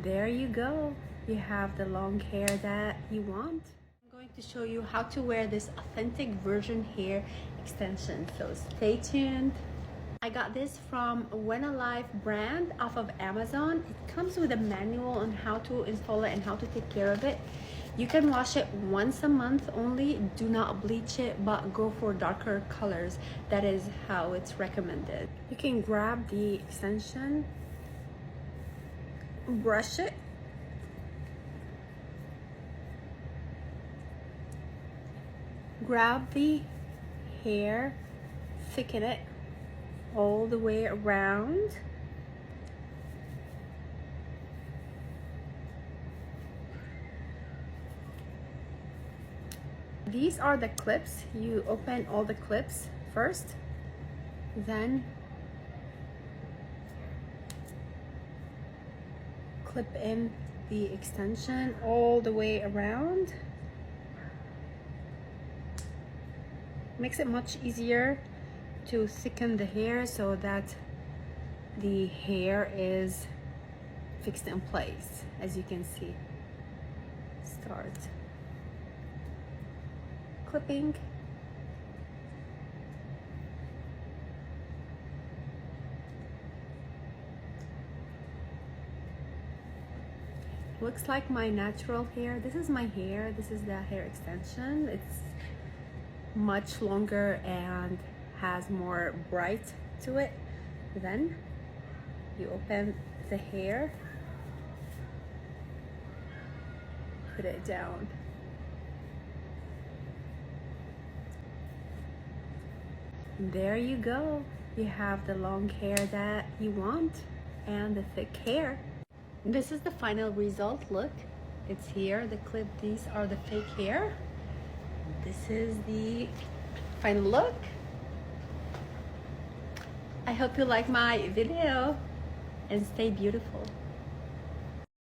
There you go. You have the long hair that you want. I'm going to show you how to wear this authentic virgin hair extension, so stay tuned. I got this from When Alive brand off of Amazon. It comes with a manual on how to install it and how to take care of it. You can wash it once a month only. Do not bleach it, but go for darker colors. That is how it's recommended. You can grab the extension, brush it, grab the hair, thicken it all the way around. These are the clips. You open all the clips first, then clip in the extension all the way around. Makes it much easier to thicken the hair so that the hair is fixed in place. As you can see, start clipping, looks like my natural hair. This is my hair. This is the hair extension. It's much longer and has more bright to it. Then you open the hair, put it down. There you go. You have the long hair that you want and the thick hair. This is the final result. Look, it's here, the clip. These are the fake hair. This is the final look. I hope you like my video and stay beautiful.